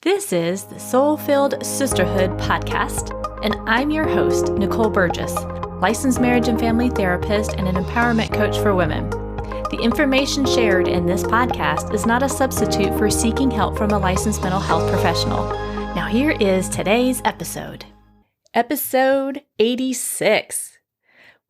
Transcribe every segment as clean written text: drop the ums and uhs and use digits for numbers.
This is the Soul-Filled Sisterhood podcast, and I'm your host, Nicole Burgess, licensed marriage and family therapist and an empowerment coach for women. The information shared in this podcast is not a substitute for seeking help from a licensed mental health professional. Now here is today's episode. Episode 86.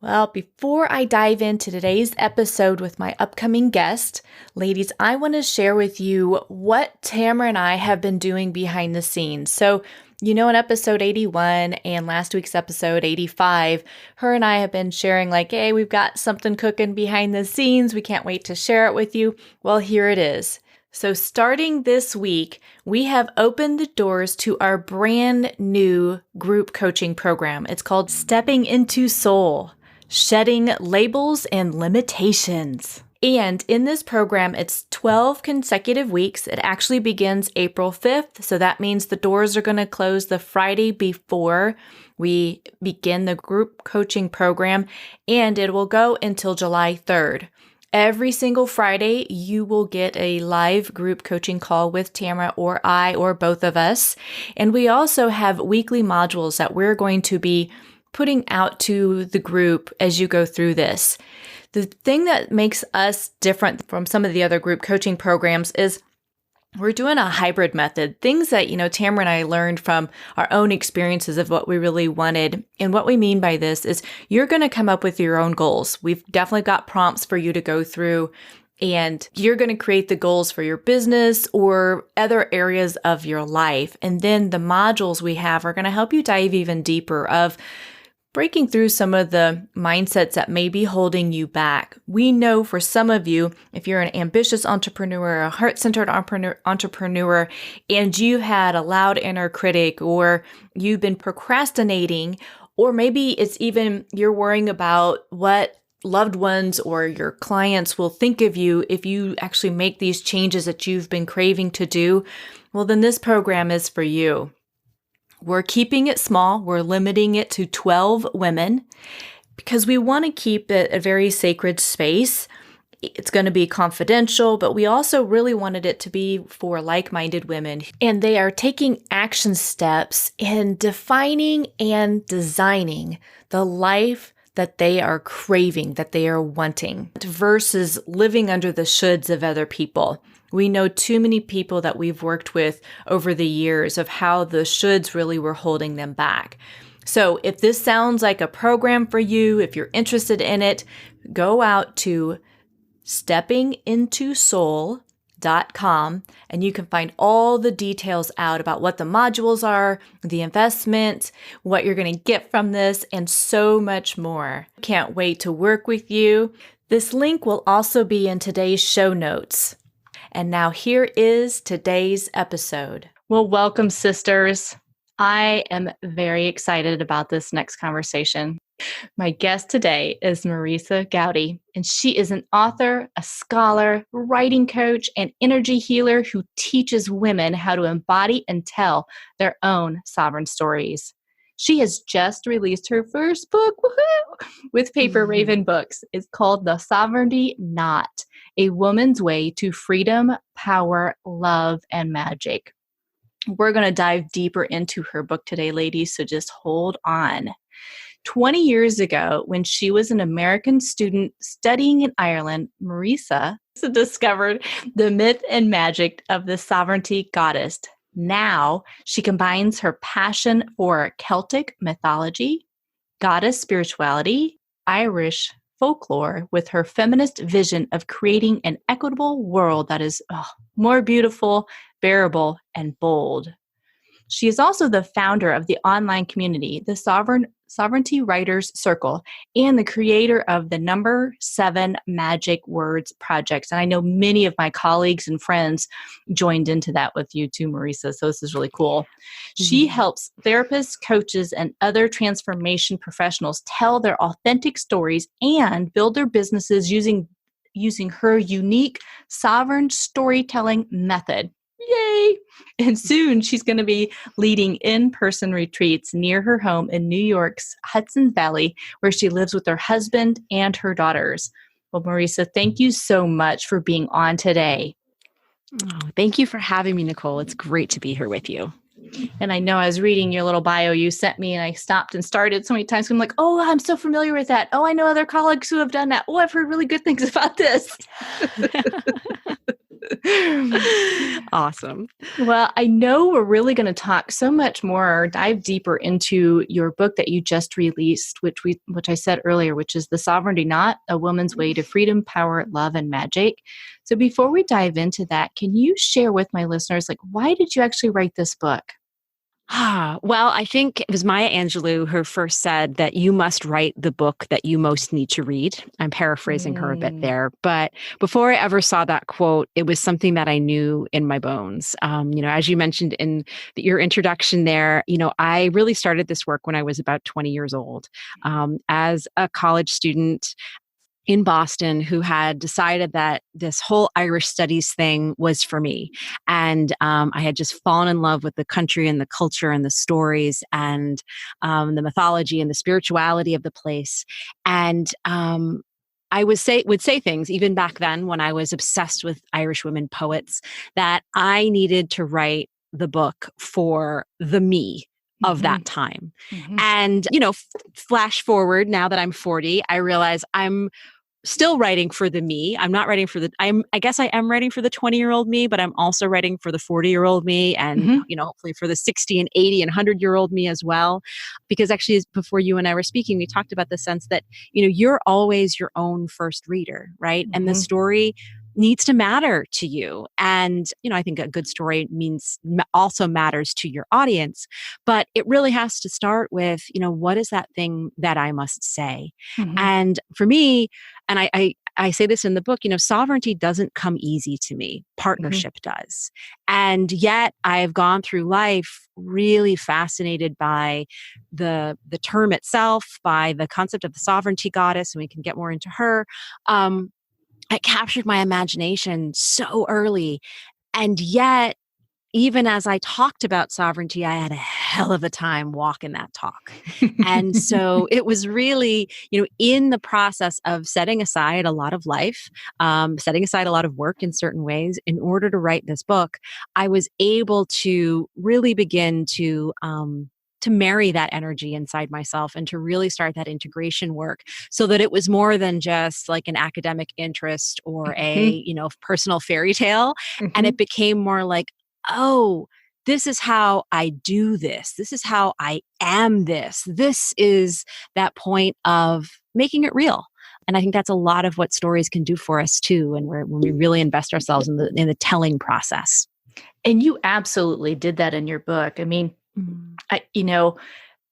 Well, before I dive into today's episode with my upcoming guest, ladies, I want to share with you what Tamara and I have been doing behind the scenes. So, in episode 81 and last week's episode 85, her and I have been sharing hey, we've got something cooking behind the scenes. We can't wait to share it with you. Well, here it is. So starting this week, we have opened the doors to our brand new group coaching program. It's called Stepping into Soul. Shedding Labels and Limitations. And in this program, it's 12 consecutive weeks. It actually begins April 5th. So that means the doors are going to close the Friday before we begin the group coaching program, and it will go until July 3rd. Every single Friday, you will get a live group coaching call with Tamara or I or both of us. And we also have weekly modules that we're going to be putting out to the group as you go through this. The thing that makes us different from some of the other group coaching programs is we're doing a hybrid method. Things that, Tamara and I learned from our own experiences of what we really wanted. And what we mean by this is you're going to come up with your own goals. We've definitely got prompts for you to go through, and you're going to create the goals for your business or other areas of your life. And then the modules we have are going to help you dive even deeper of breaking through some of the mindsets that may be holding you back. We know for some of you, if you're an ambitious entrepreneur, a heart-centered entrepreneur, and you had a loud inner critic, or you've been procrastinating, or maybe it's even you're worrying about what loved ones or your clients will think of you if you actually make these changes that you've been craving to do, well, then this program is for you. We're keeping it small. We're limiting it to 12 women because we want to keep it a very sacred space. It's going to be confidential, but we also really wanted it to be for like-minded women. And they are taking action steps in defining and designing the life that they are craving, that they are wanting, versus living under the shoulds of other people. We know too many people that we've worked with over the years of how the shoulds really were holding them back. So if this sounds like a program for you, if you're interested in it, go out to steppingintosoul.com and you can find all the details out about what the modules are, the investment, what you're going to get from this, and so much more. Can't wait to work with you. This link will also be in today's show notes. And now here is today's episode. Well, welcome, sisters. I am very excited about this next conversation. My guest today is Marisa Gowdy, and she is an author, a scholar, writing coach, and energy healer who teaches women how to embody and tell their own sovereign stories. She has just released her first book with Paper Raven Books. It's called The Sovereignty Knot: A Woman's Way to Freedom, Power, Love, and Magic. We're going to dive deeper into her book today, ladies, so just hold on. 20 years ago, when she was an American student studying in Ireland, Marisa discovered the myth and magic of the sovereignty goddess. Now, she combines her passion for Celtic mythology, goddess spirituality, Irish folklore with her feminist vision of creating an equitable world that is more beautiful, bearable, and bold. She is also the founder of the online community, the Sovereignty Writers Circle, and the creator of the Number 7 Magic Words projects. And I know many of my colleagues and friends joined into that with you too, Marisa. So this is really cool. She helps therapists, coaches, and other transformation professionals tell their authentic stories and build their businesses using her unique sovereign storytelling method. Yay! And soon she's going to be leading in-person retreats near her home in New York's Hudson Valley, where she lives with her husband and her daughters. Well, Marisa, thank you so much for being on today. Oh, thank you for having me, Nicole. It's great to be here with you. And I know I was reading your little bio you sent me, and I stopped and started so many times. I'm like, oh, I'm so familiar with that. Oh, I know other colleagues who have done that. Oh, I've heard really good things about this. Awesome. Well, I know we're really going to talk so much more, dive deeper into your book that you just released, which I said earlier, which is The Sovereignty Knot: A Woman's Way to Freedom, Power, Love, and Magic. So before we dive into that, can you share with my listeners, like, why did you actually write this book? Well, I think it was Maya Angelou who first said that you must write the book that you most need to read. I'm paraphrasing her a bit there. But before I ever saw that quote, it was something that I knew in my bones. As you mentioned in your introduction there, I really started this work when I was about 20 years old. As a college student, in Boston who had decided that this whole Irish studies thing was for me. And I had just fallen in love with the country and the culture and the stories and the mythology and the spirituality of the place. And I would say things even back then when I was obsessed with Irish women poets that I needed to write the book for the me of that time. And, flash forward now that I'm 40, I realize I'm still writing for the me. I'm not writing for I guess I am writing for the 20-year-old me, but I'm also writing for the 40-year-old me and, hopefully for the 60 and 80 and 100-year-old me as well. Because actually, before you and I were speaking, we talked about the sense that, you're always your own first reader, right? And the story needs to matter to you. And, I think a good story also matters to your audience, but it really has to start with, what is that thing that I must say? And for me, and I say this in the book, sovereignty doesn't come easy to me. Partnership does. And yet I've gone through life really fascinated by the term itself, by the concept of the sovereignty goddess, and we can get more into her. It captured my imagination so early. And yet, even as I talked about sovereignty, I had a hell of a time walking that talk. And so it was really, in the process of setting aside a lot of life, setting aside a lot of work in certain ways in order to write this book, I was able to really begin to marry that energy inside myself and to really start that integration work so that it was more than just like an academic interest or a, personal fairy tale. And it became more like, oh, this is how I do this. This is how I am this. This is that point of making it real. And I think that's a lot of what stories can do for us too. And when we really invest ourselves in the telling process. And you absolutely did that in your book. I mean,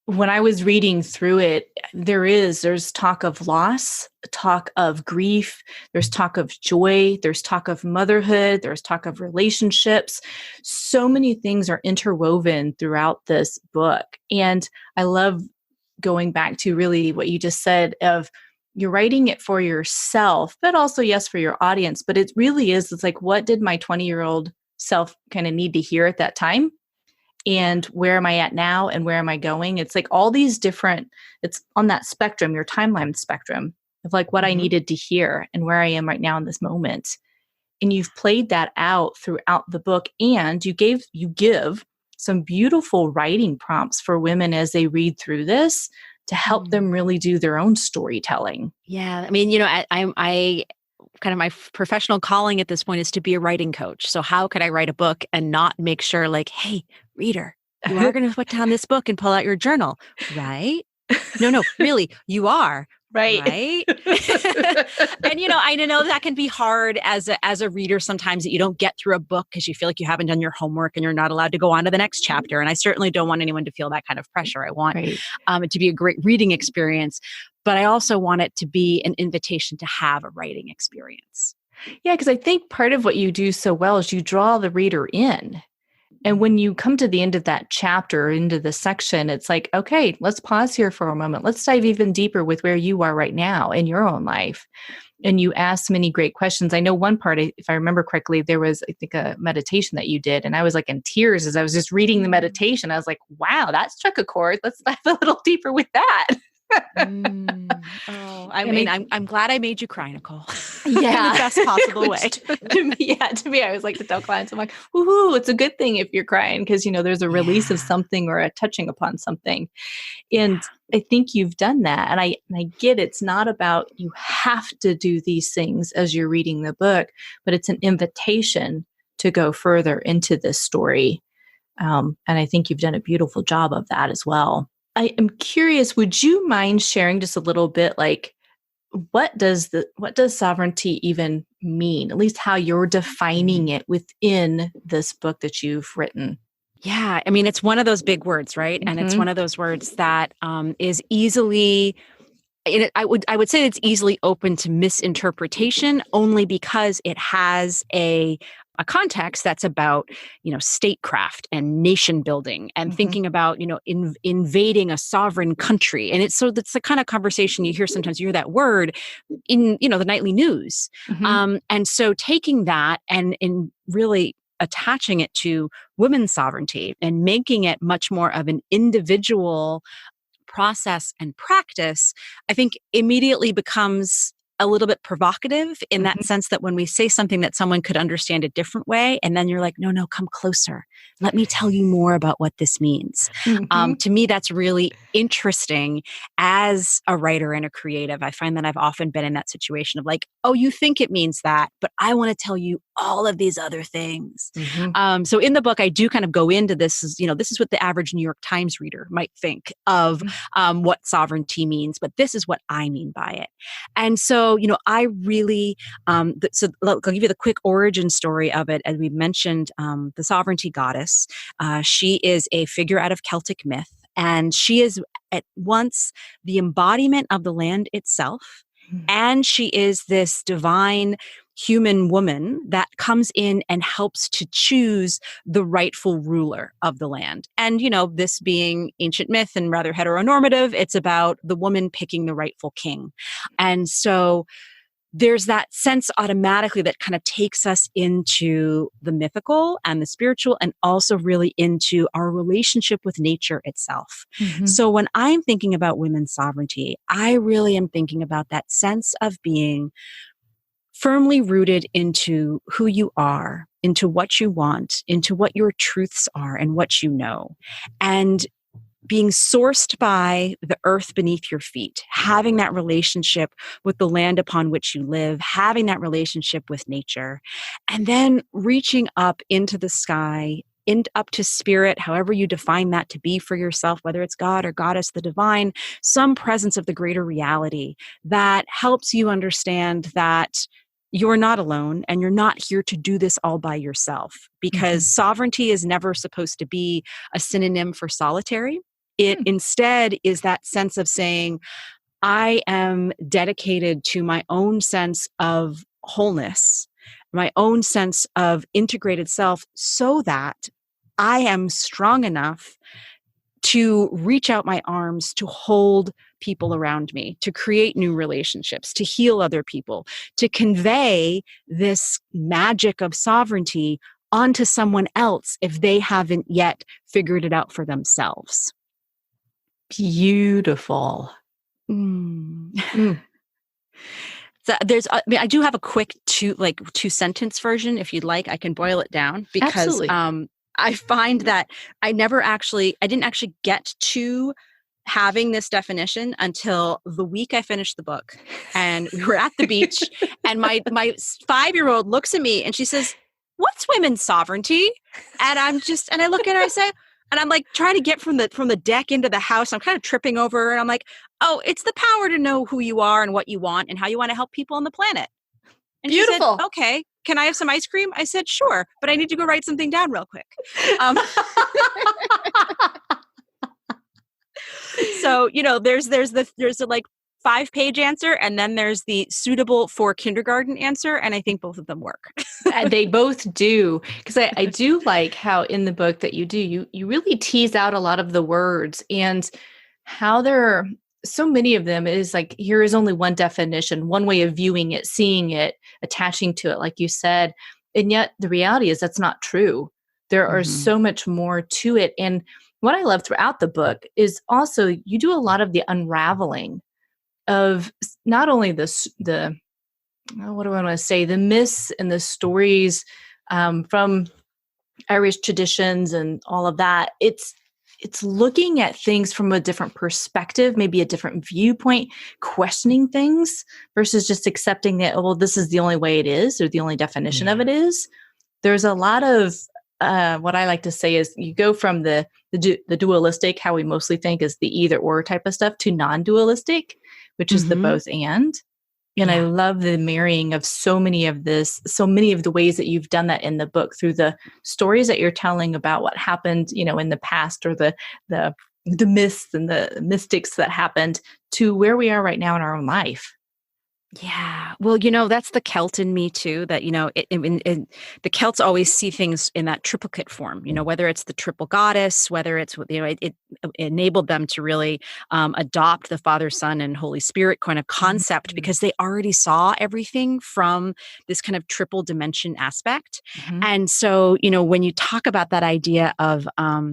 when I was reading through it, there's talk of loss, talk of grief, there's talk of joy, there's talk of motherhood, there's talk of relationships. So many things are interwoven throughout this book. And I love going back to really what you just said of you're writing it for yourself, but also, yes, for your audience. But it really is, it's like, what did my 20-year-old self kind of need to hear at that time? And where am I at now? And where am I going? It's like all these different, it's on that spectrum, your timeline spectrum of like what I needed to hear and where I am right now in this moment. And you've played that out throughout the book. And you give some beautiful writing prompts for women as they read through this to help them really do their own storytelling. Yeah. I mean, I kind of my professional calling at this point is to be a writing coach. So how could I write a book and not make sure like, hey, reader, you are going to put down this book and pull out your journal, right? No, really, you are. Right. And, I know that can be hard as a reader sometimes that you don't get through a book because you feel like you haven't done your homework and you're not allowed to go on to the next chapter. And I certainly don't want anyone to feel that kind of pressure. I want it to be a great reading experience, but I also want it to be an invitation to have a writing experience. Yeah, because I think part of what you do so well is you draw the reader in. And when you come to the end of that chapter, into the section, it's like, okay, let's pause here for a moment. Let's dive even deeper with where you are right now in your own life. And you asked many great questions. I know one part, if I remember correctly, there was, I think, a meditation that you did. And I was like in tears as I was just reading the meditation. I was like, wow, that struck a chord. Let's dive a little deeper with that. Oh, I mean, I'm glad I made you cry, Nicole. Yeah. In the best possible way. To me, I always like to tell clients, I'm like, woohoo, it's a good thing if you're crying because, there's a release of something or a touching upon something. And I think you've done that. And I get it's not about you have to do these things as you're reading the book, but it's an invitation to go further into this story. And I think you've done a beautiful job of that as well. I am curious, would you mind sharing just a little bit, like, what does sovereignty even mean? At least how you're defining it within this book that you've written. Yeah. I mean, it's one of those big words, right? And it's one of those words that is easily, I would say it's easily open to misinterpretation only because it has a context that's about, statecraft and nation building and thinking about, invading a sovereign country. And it's the kind of conversation you hear sometimes. You hear that word in, the nightly news. And so taking that and really attaching it to women's sovereignty and making it much more of an individual process and practice, I think immediately becomes a little bit provocative in that sense that when we say something that someone could understand a different way, and then you're like, no, come closer. Let me tell you more about what this means. To me, that's really interesting as a writer and a creative. I find that I've often been in that situation of like, oh, you think it means that, but I want to tell you all of these other things. So in the book, I do kind of go into this, this is what the average New York Times reader might think of what sovereignty means, but this is what I mean by it. And so, I really, so I'll give you the quick origin story of it. As we mentioned, the sovereignty goddess, she is a figure out of Celtic myth, and she is at once the embodiment of the land itself, and she is this divine human woman that comes in and helps to choose the rightful ruler of the land. And, this being ancient myth and rather heteronormative, it's about the woman picking the rightful king. And so there's that sense automatically that kind of takes us into the mythical and the spiritual, and also really into our relationship with nature itself. So when I'm thinking about women's sovereignty, I really am thinking about that sense of being firmly rooted into who you are, into what you want, into what your truths are and what you know. And being sourced by the earth beneath your feet, having that relationship with the land upon which you live, having that relationship with nature, and then reaching up into the sky, up to spirit, however you define that to be for yourself, whether it's God or goddess, the divine, some presence of the greater reality that helps you understand that you're not alone and you're not here to do this all by yourself, because sovereignty is never supposed to be a synonym for solitary. It instead is that sense of saying, I am dedicated to my own sense of wholeness, my own sense of integrated self, so that I am strong enough to reach out my arms to hold people around me, to create new relationships, to heal other people, to convey this magic of sovereignty onto someone else if they haven't yet figured it out for themselves. Beautiful. So I do have a quick two sentence version. If you'd like, I can boil it down, because I find that I didn't actually get to having this definition until the week I finished the book, and we were at the beach, and my 5-year-old looks at me and she says, "What's women's sovereignty?" And I look at her, I say, and I'm like trying to get from the deck into the house. I'm kind of tripping over her, and I'm like, "Oh, it's the power to know who you are and what you want and how you want to help people on the planet." And beautiful. She said, "Okay, can I have some ice cream?" I said, "Sure, but I need to go write something down real quick." So, there's the like 5-page answer, and then there's the suitable for kindergarten answer. And I think both of them work. They both do. Because I do like how in the book that you really tease out a lot of the words, and how there are so many of them is like, here is only one definition, one way of viewing it, seeing it, attaching to it, like you said. And yet the reality is that's not true. There are so much more to it. And what I love throughout the book is also you do a lot of the unraveling of not only the what do I want to say, the myths and the stories from Irish traditions and all of that. It's looking at things from a different perspective, maybe a different viewpoint, questioning things versus just accepting that, oh, well, this is the only way it is or the only definition of it is. There's a lot of what I like to say is you go from the dualistic, how we mostly think is the either or type of stuff, to non-dualistic, which is the both and. And I love the marrying of so many of the ways that you've done that in the book through the stories that you're telling about what happened, in the past, or the myths and the mystics that happened, to where we are right now in our own life. Yeah. Well, that's the Celt in me too, that, the Celts always see things in that triplicate form, whether it's the triple goddess, whether it's, it enabled them to really adopt the Father, Son, and Holy Spirit kind of concept because they already saw everything from this kind of triple dimension aspect. And so, when you talk about that idea of,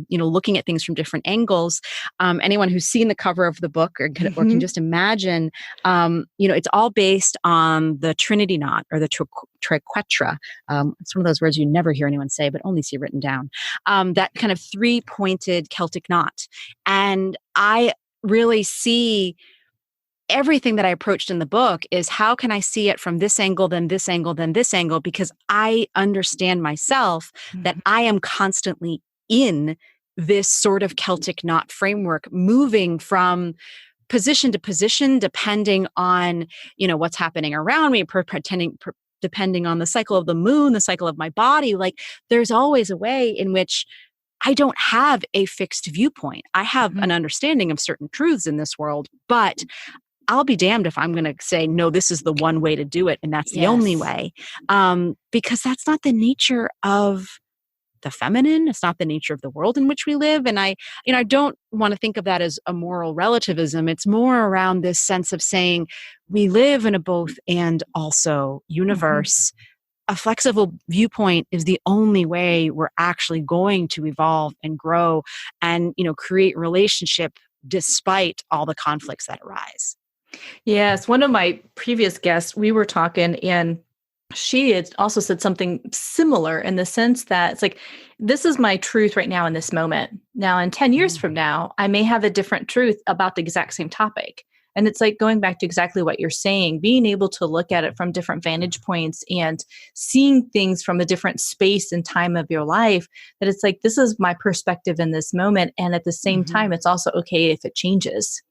looking at things from different angles, anyone who's seen the cover of the book or can just imagine, it's all based on the Trinity knot or the triquetra. It's one of those words you never hear anyone say, but only see written down. That kind of three-pointed Celtic knot. And I really see everything that I approached in the book is how can I see it from this angle, then this angle, then this angle, because I understand myself that I am constantly in this sort of Celtic knot framework, moving from position to position, depending on, what's happening around me, depending on the cycle of the moon, the cycle of my body. Like there's always a way in which I don't have a fixed viewpoint. I have an understanding of certain truths in this world, but I'll be damned if I'm going to say, no, this is the one way to do it. And that's the only way. Because that's not the nature of the feminine. It's not the nature of the world in which we live. And I don't want to think of that as a moral relativism. It's more around this sense of saying we live in a both and also universe. A flexible viewpoint is the only way we're actually going to evolve and grow and, create relationship despite all the conflicts that arise. Yes. One of my previous guests, we were talking, and she had also said something similar in the sense that it's like, this is my truth right now in this moment. Now, in 10 years from now, I may have a different truth about the exact same topic. And it's like going back to exactly what you're saying, being able to look at it from different vantage points and seeing things from a different space and time of your life, that it's like, this is my perspective in this moment. And at the same time, it's also okay if it changes.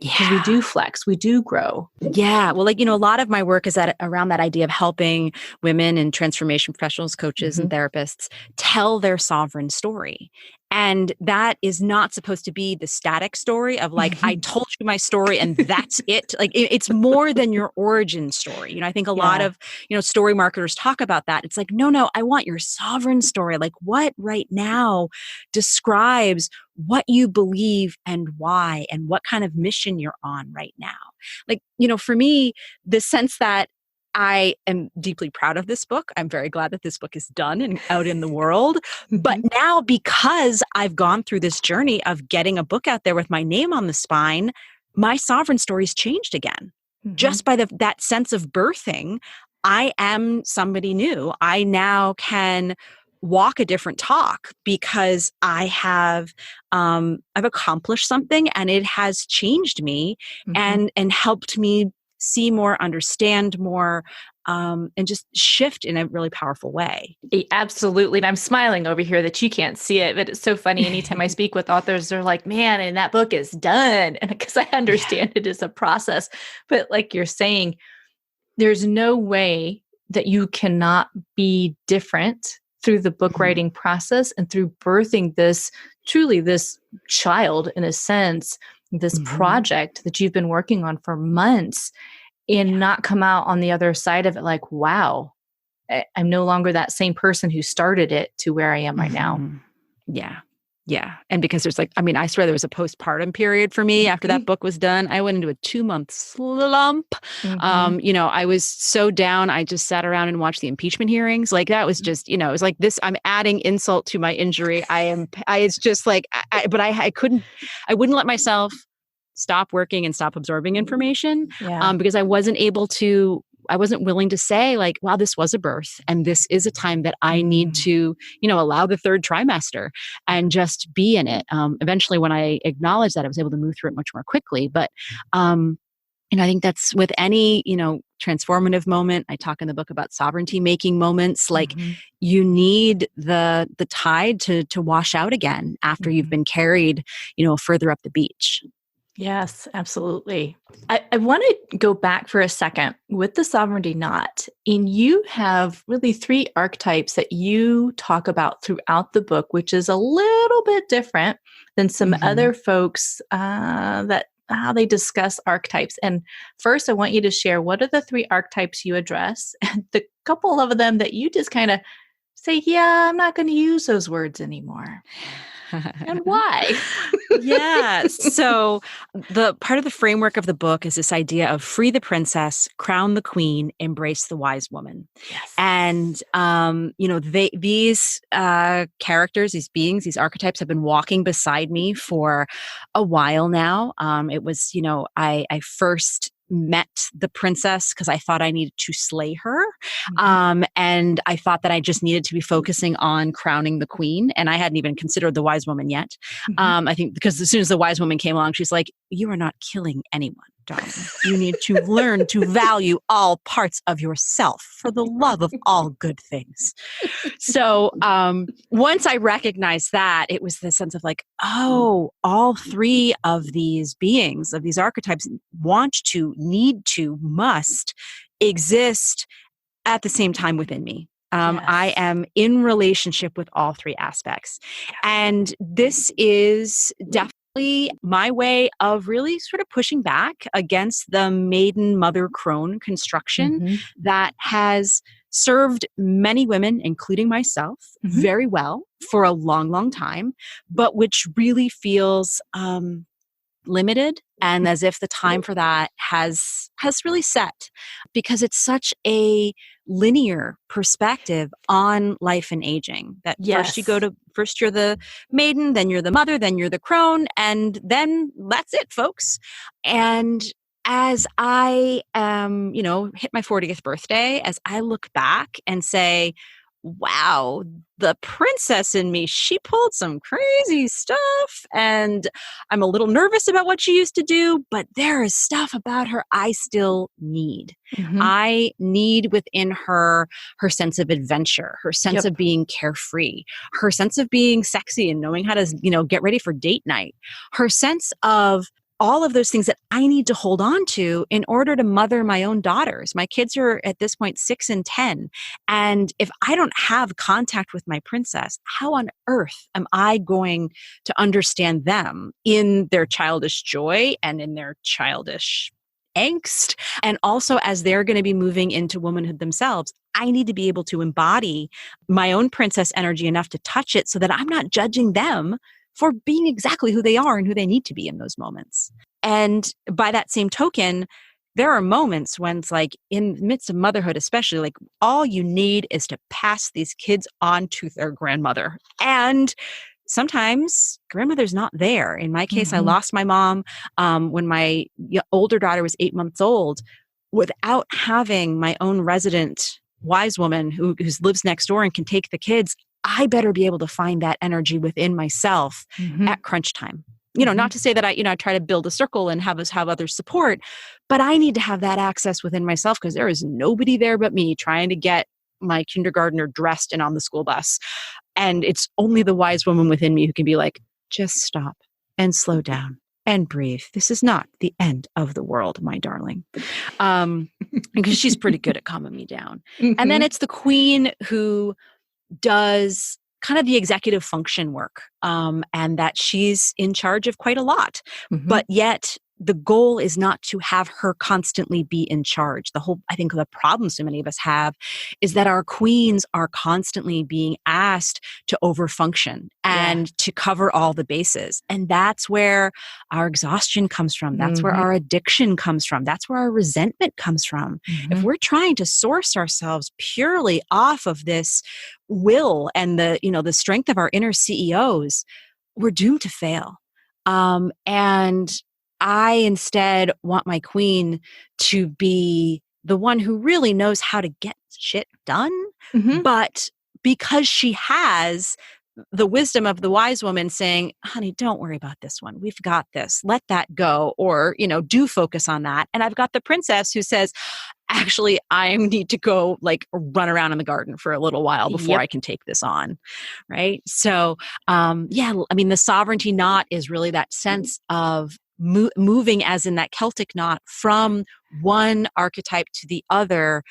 Because we do flex, we do grow. Yeah. Well, a lot of my work is around that idea of helping women and transformation professionals, coaches, and therapists tell their sovereign story. And that is not supposed to be the static story of I told you my story and that's it. It's more than your origin story. I think a lot of, story marketers talk about that. It's like, no, I want your sovereign story. Like what right now describes what you believe and why, and what kind of mission you're on right now. For me, the sense that I am deeply proud of this book. I'm very glad that this book is done and out in the world. But now, because I've gone through this journey of getting a book out there with my name on the spine, my sovereign story's changed again. Just by that sense of birthing, I am somebody new. I now can walk a different talk because I've accomplished something and it has changed me and helped me see more, understand more, and just shift in a really powerful way. Absolutely. And I'm smiling over here that you can't see it, but it's so funny. Anytime I speak with authors, they're like, man, and that book is done. And because I understand it is a process, but like you're saying, there's no way that you cannot be different through the book writing process and through birthing this child, in a sense, this project that you've been working on for months, and not come out on the other side of it like, wow, I'm no longer that same person who started it to where I am right now. Yeah. Yeah. And because there's I swear there was a postpartum period for me after that book was done. I went into a 2-month slump. I was so down. I just sat around and watched the impeachment hearings. Like that was just, it was like this, I'm adding insult to my injury. It's just like, I wouldn't let myself stop working and stop absorbing information because I wasn't willing to say like, wow, this was a birth and this is a time that I need to, allow the third trimester and just be in it. Eventually when I acknowledged that, I was able to move through it much more quickly. But, I think that's with any, transformative moment. I talk in the book about sovereignty making moments. Like you need the tide to wash out again after you've been carried, further up the beach. Yes, absolutely. I want to go back for a second with the sovereignty knot. And you have really 3 archetypes that you talk about throughout the book, which is a little bit different than some other folks that how they discuss archetypes. And first, I want you to share what are the 3 archetypes you address, and the couple of them that you just kind of say, yeah, I'm not going to use those words anymore. And why? Yeah. So the part of the framework of the book is this idea of free the princess, crown the queen, embrace the wise woman. Yes. And, these characters, these beings, these archetypes have been walking beside me for a while now. It was, I first met the princess because I thought I needed to slay her. And I thought that I just needed to be focusing on crowning the queen. And I hadn't even considered the wise woman yet. I think because as soon as the wise woman came along, she's like, you are not killing anyone, darling. You need to learn to value all parts of yourself for the love of all good things. So once I recognized that, it was the sense of like, oh, all 3 of these beings, of these archetypes want to, need to, must exist at the same time within me. I am in relationship with all 3 aspects. And this is definitely my way of really sort of pushing back against the maiden mother crone construction that has served many women, including myself, very well for a long, long time, but which really feels limited and as if the time for that has really set, because it's such a linear perspective on life and aging that first you're the maiden, then you're the mother, then you're the crone, and then that's it, folks. And as I hit my 40th birthday, as I look back and say, wow, the princess in me, she pulled some crazy stuff, and I'm a little nervous about what she used to do, but there is stuff about her I still need. I need within her sense of adventure, her sense of being carefree, her sense of being sexy and knowing how to, get ready for date night, her sense of all of those things that I need to hold on to in order to mother my own daughters. My kids are at this point 6 and 10. And if I don't have contact with my princess, how on earth am I going to understand them in their childish joy and in their childish angst? And also as they're going to be moving into womanhood themselves, I need to be able to embody my own princess energy enough to touch it so that I'm not judging them for being exactly who they are and who they need to be in those moments. And by that same token, there are moments when it's like in the midst of motherhood, especially, like all you need is to pass these kids on to their grandmother. And sometimes grandmother's not there. In my case, I lost my mom when my older daughter was 8 months old, without having my own resident wise woman who lives next door and can take the kids. I better be able to find that energy within myself at crunch time. Not to say that I try to build a circle and have others support, but I need to have that access within myself because there is nobody there but me trying to get my kindergartner dressed and on the school bus. And it's only the wise woman within me who can be like, just stop and slow down and breathe. This is not the end of the world, my darling. Because she's pretty good at calming me down. And then it's the queen who does kind of the executive function work, and that she's in charge of quite a lot, but yet the goal is not to have her constantly be in charge. I think the problem so many of us have is that our queens are constantly being asked to overfunction and to cover all the bases. And that's where our exhaustion comes from. That's where our addiction comes from. That's where our resentment comes from. If we're trying to source ourselves purely off of this will and the strength of our inner CEOs, we're doomed to fail. And I instead want my queen to be the one who really knows how to get shit done. But because she has the wisdom of the wise woman saying, honey, don't worry about this one. We've got this. Let that go. Or, do focus on that. And I've got the princess who says, actually, I need to go run around in the garden for a little while before I can take this on. Right. So, the sovereignty knot is really that sense of moving as in that Celtic knot from one archetype to the other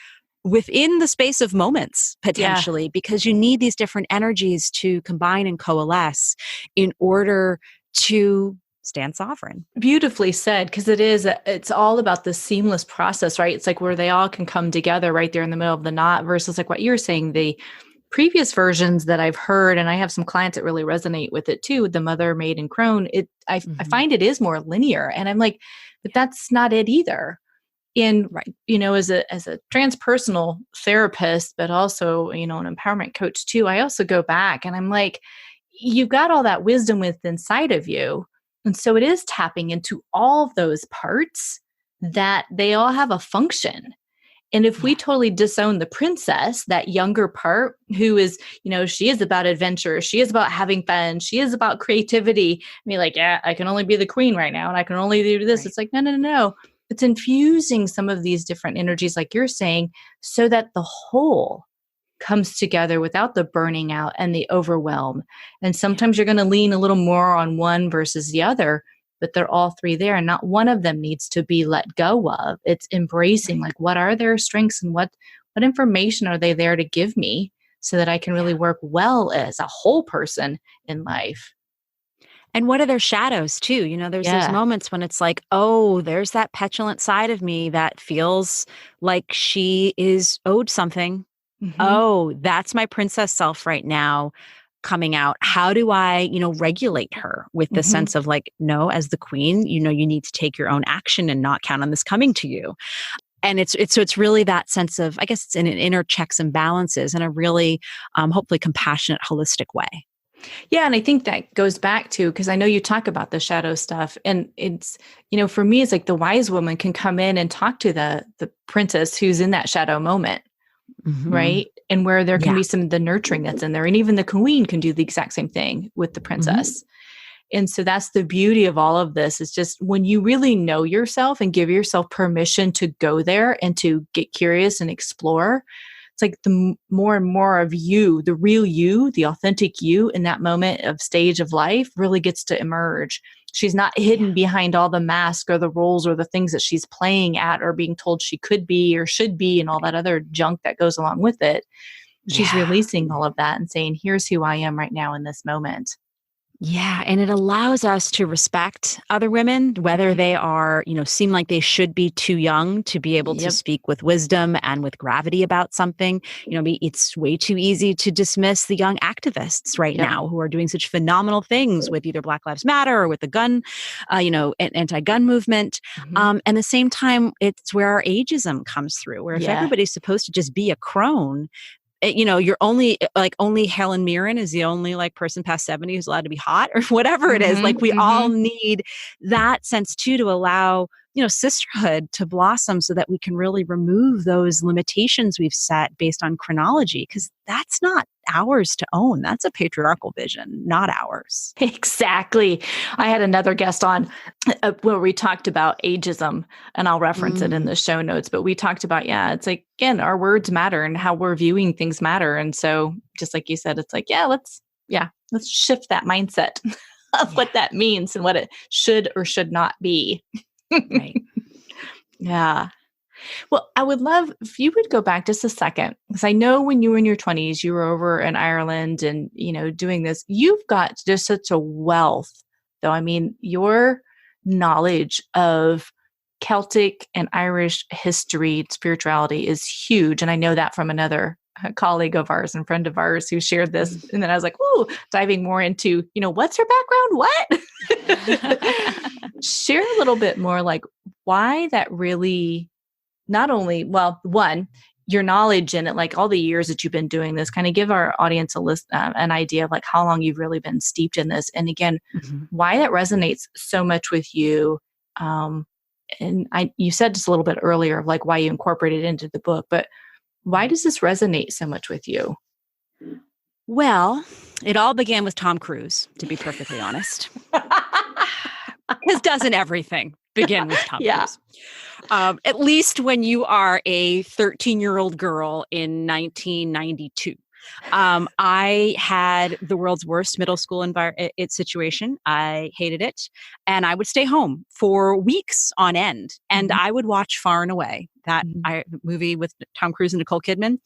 within the space of moments, potentially, because you need these different energies to combine and coalesce in order to stand sovereign. Beautifully said, because it's all about the seamless process, right? It's like where they all can come together right there in the middle of the knot versus like what you're saying, the previous versions that I've heard, and I have some clients that really resonate with it too, the mother, maid, and crone, I find it is more linear. And I'm like, but that's not it either. And, as a transpersonal therapist, but also, an empowerment coach too, I also go back and I'm like, you've got all that wisdom within inside of you. And so it is tapping into all of those parts that they all have a function. And if we totally disown the princess, that younger part who is, she is about adventure, she is about having fun, she is about creativity. I can only be the queen right now and I can only do this. Right. It's like, no. It's infusing some of these different energies, like you're saying, so that the whole comes together without the burning out and the overwhelm. And sometimes you're going to lean a little more on one versus the other, but they're all three there. And not one of them needs to be let go of. It's embracing, what are their strengths and what information are they there to give me so that I can really work well as a whole person in life. And what are their shadows too? There's those moments when it's like, oh, there's that petulant side of me that feels like she is owed something. Oh, that's my princess self right now coming out. How do I, regulate her with the sense of no, as the queen, you need to take your own action and not count on this coming to you. And it's really that sense of, I guess it's in an inner checks and balances in a really, hopefully compassionate, holistic way. Yeah. And I think that goes back to, because I know you talk about the shadow stuff, and it's, for me, it's like the wise woman can come in and talk to the princess who's in that shadow moment. Right. And where there can be some of the nurturing that's in there. And even the queen can do the exact same thing with the princess. And so that's the beauty of all of this, is just when you really know yourself and give yourself permission to go there and to get curious and explore, it's like the more and more of you, the real you, the authentic you in that moment of stage of life really gets to emerge. She's not hidden behind all the masks or the roles or the things that she's playing at or being told she could be or should be and all that other junk that goes along with it. She's releasing all of that and saying, here's who I am right now in this moment. Yeah. And it allows us to respect other women, whether they are, seem like they should be too young to be able to speak with wisdom and with gravity about something. It's way too easy to dismiss the young activists right now who are doing such phenomenal things with either Black Lives Matter or with the gun, anti-gun movement. And at the same time, it's where our ageism comes through, where if everybody's supposed to just be a crone, you're only Helen Mirren is the only person past 70 who's allowed to be hot or whatever it is. We all need that sense too, to allow, sisterhood to blossom so that we can really remove those limitations we've set based on chronology, because that's not ours to own. That's a patriarchal vision, not ours. Exactly. I had another guest on where we talked about ageism, and I'll reference it in the show notes, but we talked about, it's like, again, our words matter and how we're viewing things matter. And so just like you said, it's like, let's shift that mindset of what that means and what it should or should not be. Right. Yeah. Well, I would love if you would go back just a second, because I know when you were in your 20s, you were over in Ireland and, doing this. You've got just such a wealth, though. I mean, your knowledge of Celtic and Irish history and spirituality is huge. And I know that from another colleague of ours and friend of ours who shared this. And then I was like, ooh, diving more into, what's her background? What? Share a little bit more, like why that really not only, well, one, your knowledge in it, like all the years that you've been doing this, kind of give our audience an idea of like how long you've really been steeped in this. And again, why that resonates so much with you. And you said just a little bit earlier of like why you incorporated it into the book, but why does this resonate so much with you? Well, it all began with Tom Cruise, to be perfectly honest. His doesn't everything begin with Tom Cruise. At least when you are a 13-year-old girl in 1992. I had the world's worst middle school situation. I hated it. And I would stay home for weeks on end. And I would watch Far and Away, that movie with Tom Cruise and Nicole Kidman,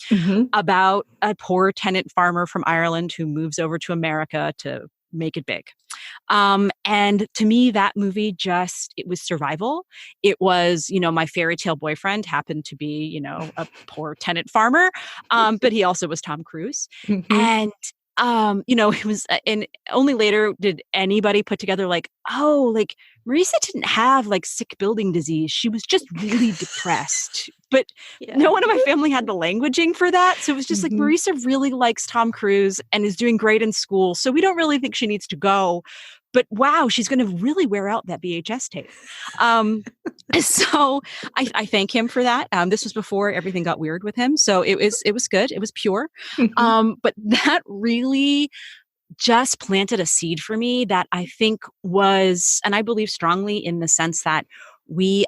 about a poor tenant farmer from Ireland who moves over to America to make it big. And to me, that movie it was survival. It was, my fairy tale boyfriend happened to be, a poor tenant farmer. But he also was Tom Cruise. And, it was, and only later did anybody put together like, oh, like Marisa didn't have like sick building disease. She was just really depressed. But no one in my family had the languaging for that. So it was just like, Marisa really likes Tom Cruise and is doing great in school. So we don't really think she needs to go. But wow, she's going to really wear out that VHS tape. So I thank him for that. This was before everything got weird with him. So it was good. It was pure. But that really just planted a seed for me that I think was, and I believe strongly in the sense that we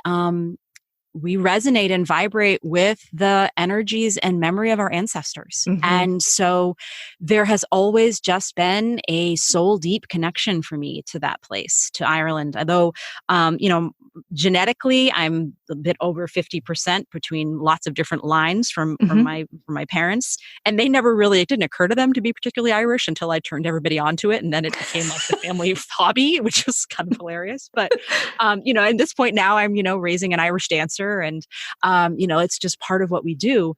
resonate and vibrate with the energies and memory of our ancestors. And so there has always just been a soul deep connection for me to that place, to Ireland. Although, genetically, I'm a bit over 50% between lots of different lines from my parents. And they never really, it didn't occur to them to be particularly Irish until I turned everybody onto it. And then it became like the family hobby, which was kind of hilarious. But, at this point now I'm, raising an Irish dancer. And, it's just part of what we do.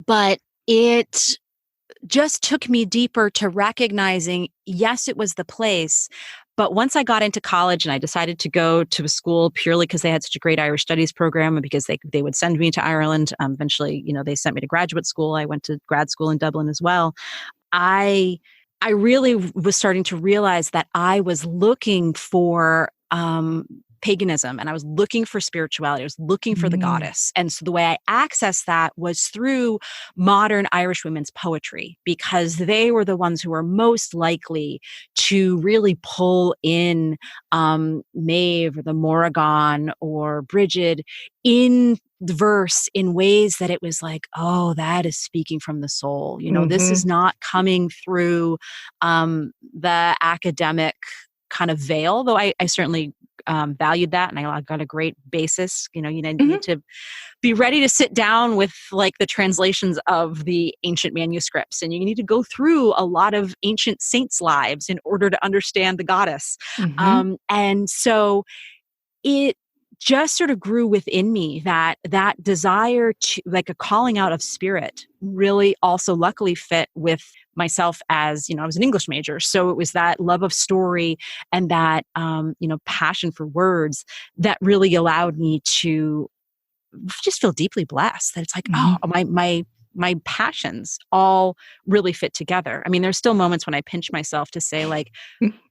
But it just took me deeper to recognizing, yes, it was the place. But once I got into college and I decided to go to a school purely because they had such a great Irish studies program and because they would send me to Ireland. Eventually, they sent me to graduate school. I went to grad school in Dublin as well. I really was starting to realize that I was looking for paganism and I was looking for spirituality. I was looking for the goddess. And so the way I accessed that was through modern Irish women's poetry, because they were the ones who were most likely to really pull in Maeve or the Morrigan or Bridget in the verse in ways that it was like, oh, that is speaking from the soul. This is not coming through the academic kind of veil, though I certainly valued that, and I got a great basis. You need to be ready to sit down with like the translations of the ancient manuscripts, and you need to go through a lot of ancient saints' lives in order to understand the goddess. And so it just sort of grew within me that desire to, like, a calling out of spirit, really also luckily fit with myself as, I was an English major. So it was that love of story and that, passion for words that really allowed me to just feel deeply blessed, that it's like, oh, my passions all really fit together. I mean, there's still moments when I pinch myself to say like,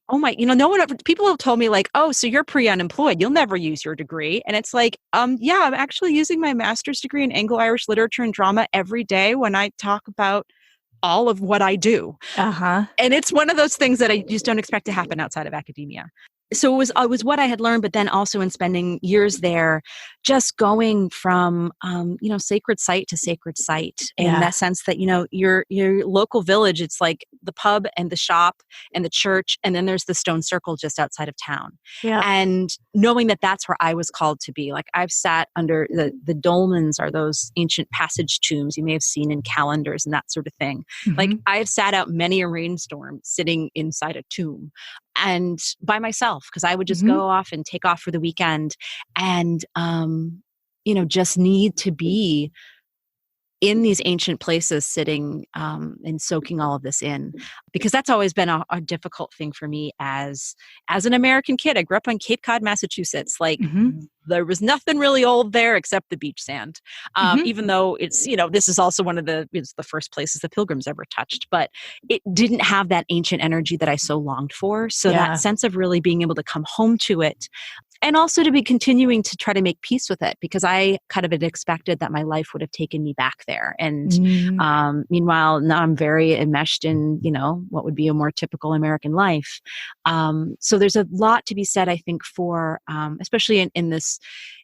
oh my, no one ever, people have told me like, oh, so you're pre-unemployed, you'll never use your degree. And it's like, yeah, I'm actually using my master's degree in Anglo-Irish literature and drama every day when I talk about all of what I do. And it's one of those things that I just don't expect to happen outside of academia. So it was what I had learned, but then also in spending years there, just going from, sacred site to sacred site, in that sense that, your local village, it's like the pub and the shop and the church, and then there's the stone circle just outside of town. And knowing that that's where I was called to be. Like, I've sat under the dolmens, are those ancient passage tombs you may have seen in calendars and that sort of thing. Like, I've sat out many a rainstorm sitting inside a tomb. and by myself, because I would just go off and take off for the weekend and, just need to be in these ancient places sitting and soaking all of this in, because that's always been a difficult thing for me as an American kid. I grew up on Cape Cod, Massachusetts. Like there was nothing really old there except the beach sand. Even though it's, this is also it's the first places the Pilgrims ever touched, but it didn't have that ancient energy that I so longed for. So that sense of really being able to come home to it, and also to be continuing to try to make peace with it, because I kind of had expected that my life would have taken me back there. And meanwhile, now I'm very enmeshed in, what would be a more typical American life. So there's a lot to be said, I think, for, especially in this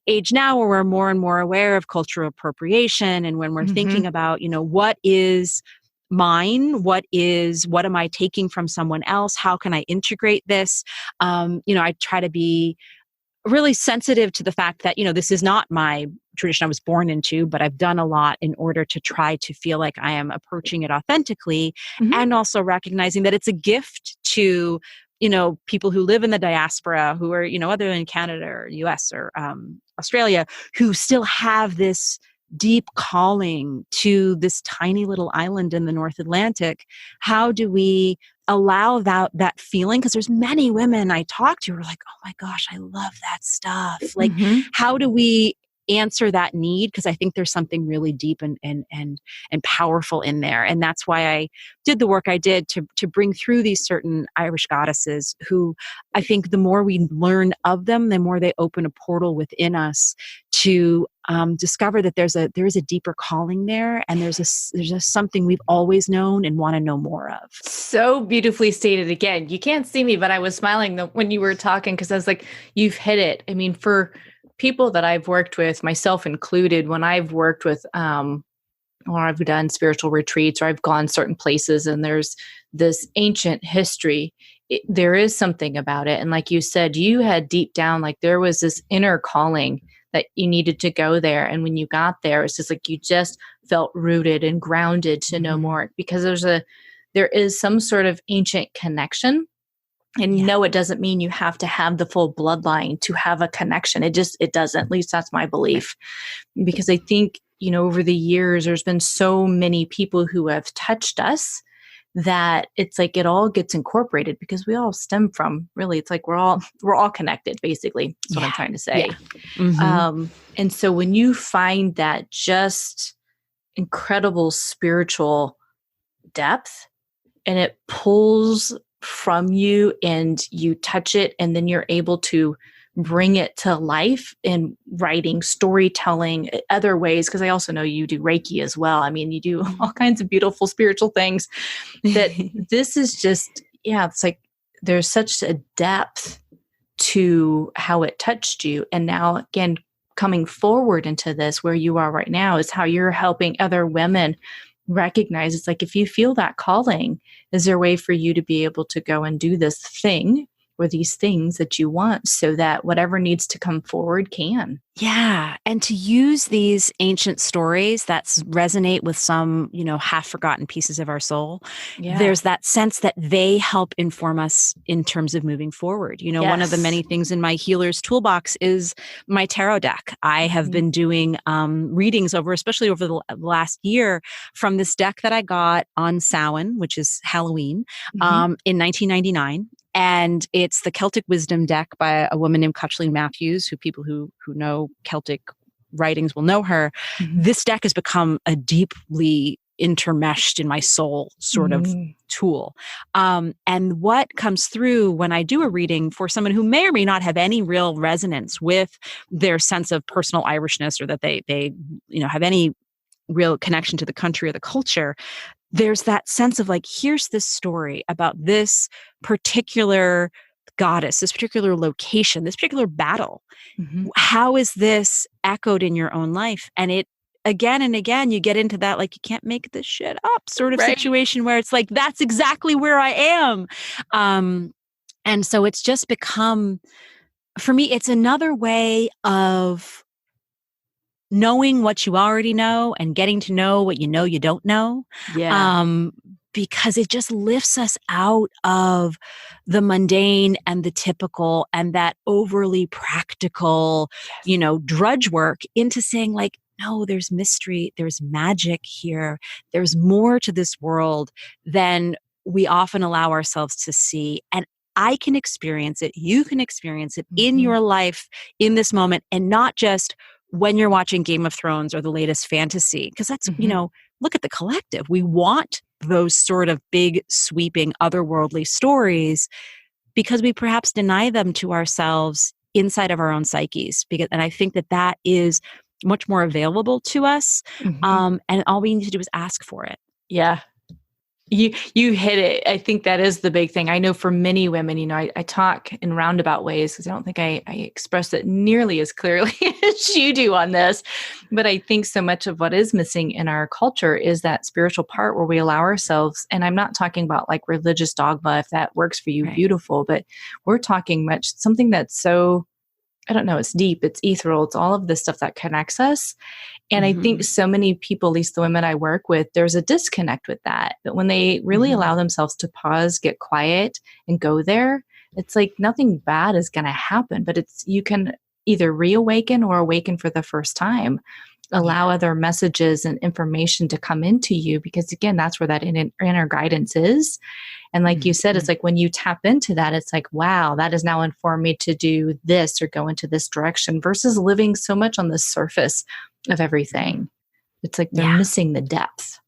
age now where we're more and more aware of cultural appropriation. And when we're thinking about, what is mine? What am I taking from someone else? How can I integrate this? I try to be really sensitive to the fact that, this is not my tradition I was born into, but I've done a lot in order to try to feel like I am approaching it authentically, and also recognizing that it's a gift to, people who live in the diaspora, who are, other than Canada or US or Australia, who still have this deep calling to this tiny little island in the North Atlantic. How do we allow that feeling? Because there's many women I talk to who are like, oh my gosh, I love that stuff. Like, how do we answer that need? Because I think there's something really deep and powerful in there. And that's why I did the work I did to bring through these certain Irish goddesses who I think the more we learn of them, the more they open a portal within us to discover that there is a deeper calling there, and there's just something we've always known and want to know more of. So beautifully stated. Again, you can't see me, but I was smiling when you were talking, because I was like, you've hit it. I mean, for people that I've worked with, myself included, when I've worked with, or I've done spiritual retreats, or I've gone certain places and there's this ancient history, there is something about it. And like you said, you had deep down, like there was this inner calling that you needed to go there. And when you got there, it's just like, you just felt rooted and grounded to know more, because there is some sort of ancient connection. And no, it doesn't mean you have to have the full bloodline to have a connection. It doesn't. At least that's my belief. Because I think, over the years, there's been so many people who have touched us that it's like it all gets incorporated, because we all stem from, really, it's like we're all connected, basically. That's what I'm trying to say. And so when you find that just incredible spiritual depth, and it pulls from you and you touch it, and then you're able to bring it to life in writing, storytelling, other ways. Because I also know you do Reiki as well. I mean, you do all kinds of beautiful spiritual things. That this is just, it's like there's such a depth to how it touched you. And now, again, coming forward into this, where you are right now, is how you're helping other women recognize. It's like, if you feel that calling, is there a way for you to be able to go and do this thing or these things that you want, so that whatever needs to come forward can? Yeah. And to use these ancient stories that resonate with some, half forgotten pieces of our soul. There's that sense that they help inform us in terms of moving forward. One of the many things in my healer's toolbox is my tarot deck. I have been doing readings especially over the last year, from this deck that I got on Samhain, which is Halloween, in 1999. And it's the Celtic Wisdom deck by a woman named Kathleen Matthews, who people who know Celtic writings will know her. This deck has become a deeply intermeshed in my soul sort of tool. And what comes through when I do a reading for someone who may or may not have any real resonance with their sense of personal Irishness, or that they have any real connection to the country or the culture, there's that sense of like, here's this story about this particular goddess, this particular location, this particular battle. How is this echoed in your own life? And it, again and again, you get into that, like, you can't make this shit up sort of situation, where it's like, that's exactly where I am. And so it's just become, for me, it's another way of knowing what you already know and getting to know what you don't know. because it just lifts us out of the mundane and the typical and that overly practical, drudge work into saying like, no, there's mystery, there's magic here, there's more to this world than we often allow ourselves to see. And I can experience it. You can experience it in your life in this moment, and not just when you're watching Game of Thrones or the latest fantasy, because that's, look at the collective. We want those sort of big, sweeping, otherworldly stories because we perhaps deny them to ourselves inside of our own psyches. And I think that is much more available to us. And all we need to do is ask for it. Yeah. You hit it. I think that is the big thing. I know for many women, I talk in roundabout ways because I don't think I express it nearly as clearly as you do on this. But I think so much of what is missing in our culture is that spiritual part where we allow ourselves, and I'm not talking about like religious dogma, if that works for you, beautiful, but we're talking something that's so, I don't know, it's deep, it's ethereal, it's all of this stuff that connects us. And I think so many people, at least the women I work with, there's a disconnect with that. But when they really allow themselves to pause, get quiet, and go there, it's like nothing bad is going to happen. But you can either reawaken or awaken for the first time. Allow other messages and information to come into you, because again, that's where that inner guidance is. And like you said, it's like when you tap into that, it's like, wow, that has now informed me to do this or go into this direction, versus living so much on the surface of everything. It's like they're missing the depth.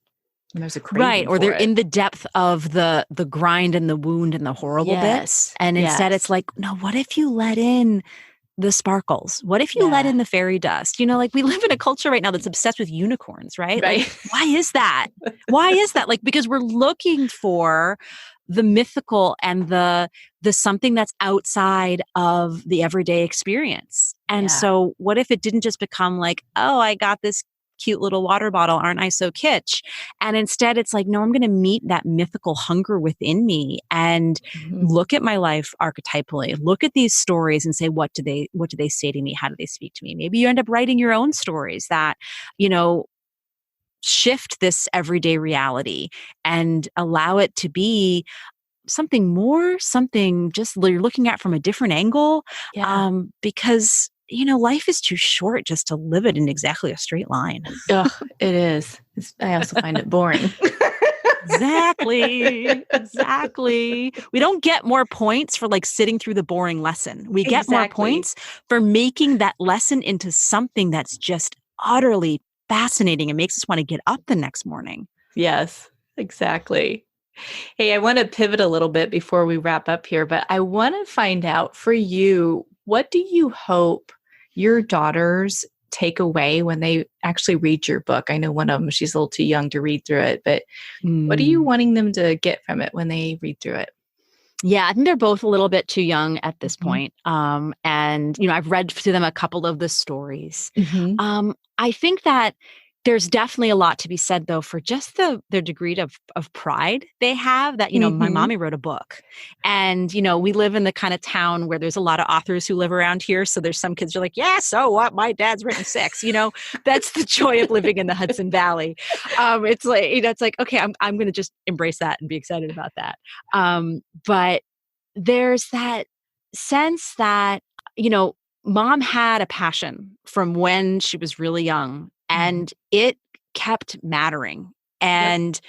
And there's a craving or they're for it. in the depth of the grind and the wound and the horrible bits. And instead it's like, no, what if you let in the sparkles? What if you let in the fairy dust? Like we live in a culture right now that's obsessed with unicorns, right? Like, why is that? Why is that? Like, because we're looking for the mythical and the something that's outside of the everyday experience. And so what if it didn't just become like, oh, I got this cute little water bottle, aren't I so kitsch? And instead it's like, no, I'm going to meet that mythical hunger within me and look at my life archetypally, look at these stories and say, what do they say to me? How do they speak to me? Maybe you end up writing your own stories that, shift this everyday reality and allow it to be something more, something just you're looking at from a different angle. Because life is too short just to live it in exactly a straight line. Ugh, it is. I also find it boring. Exactly. We don't get more points for like sitting through the boring lesson. We get more points for making that lesson into something that's just utterly fascinating and makes us want to get up the next morning. Yes, exactly. Hey, I want to pivot a little bit before we wrap up here, but I want to find out for you, what do you hope your daughters take away when they actually read your book? I know one of them, she's a little too young to read through it, but what are you wanting them to get from it when they read through it? Yeah, I think they're both a little bit too young at this point. And, I've read to them a couple of the stories. I think that there's definitely a lot to be said, though, for just their degree of pride they have that, my mommy wrote a book. And, we live in the kind of town where there's a lot of authors who live around here. So there's some kids who are like, yeah, so what? My dad's written 6. That's the joy of living in the Hudson Valley. It's like, it's like, okay, I'm going to just embrace that and be excited about that. But there's that sense that, mom had a passion from when she was really young. And it kept mattering. And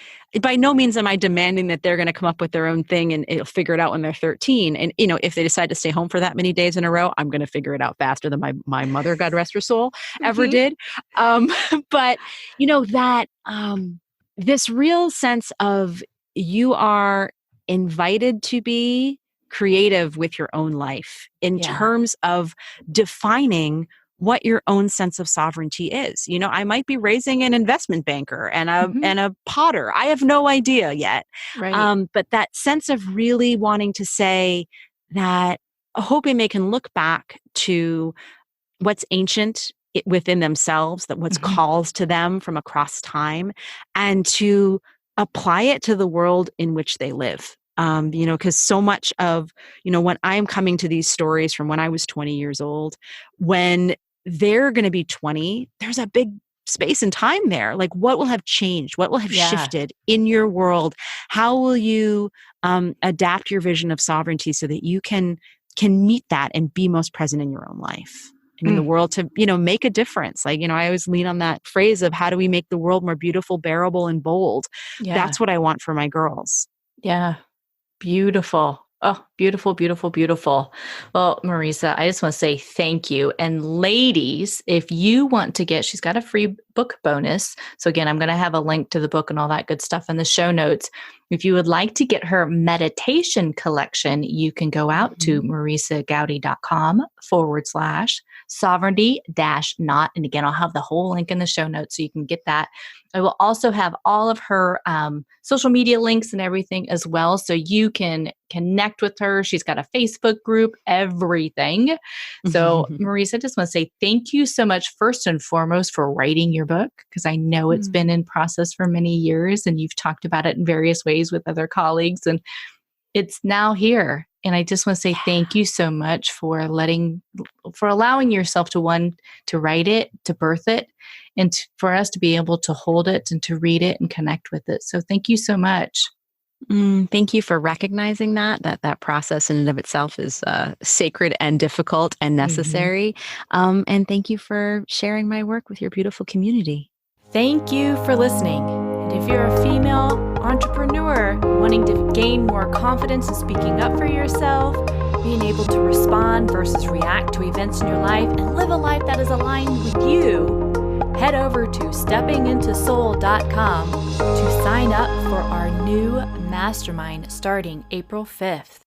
by no means am I demanding that they're going to come up with their own thing and it'll figure it out when they're 13. And, if they decide to stay home for that many days in a row, I'm going to figure it out faster than my mother, God rest her soul, ever did. But, that this real sense of you are invited to be creative with your own life in terms of defining what your own sense of sovereignty is. I might be raising an investment banker and a potter. I have no idea yet. Right. But that sense of really wanting to say that Hope and May can look back to what's ancient within themselves, that what's calls to them from across time, and to apply it to the world in which they live. Because so much of, when I'm coming to these stories from when I was 20 years old, when they're going to be 20, there's a big space and time there. Like, what will have changed? What will have shifted in your world? How will you adapt your vision of sovereignty so that you can meet that and be most present in your own life and in the world to, make a difference? Like, I always lean on that phrase of how do we make the world more beautiful, bearable, and bold? Yeah. That's what I want for my girls. Yeah. Beautiful. Oh, beautiful, beautiful, beautiful. Well, Marisa, I just want to say thank you. And ladies, if you want to she's got a free book bonus. So again, I'm going to have a link to the book and all that good stuff in the show notes. If you would like to get her meditation collection, you can go out to marisagowdy.com/sovereignty-not. And again, I'll have the whole link in the show notes so you can get that. I will also have all of her social media links and everything as well, so you can connect with her. She's got a Facebook group, everything. So Marisa, I just want to say thank you so much, first and foremost, for writing your book, because I know it's been in process for many years and you've talked about it in various ways with other colleagues, and it's now here. And I just want to say thank you so much for allowing yourself to write it, to birth it, and for us to be able to hold it and to read it and connect with it. So thank you so much. Thank you for recognizing that process in and of itself is sacred and difficult and necessary. And thank you for sharing my work with your beautiful community. Thank you for listening. And if you're a female entrepreneur wanting to gain more confidence in speaking up for yourself, being able to respond versus react to events in your life and live a life that is aligned with you, head over to steppingintosoul.com to sign up for our new mastermind starting April 5th.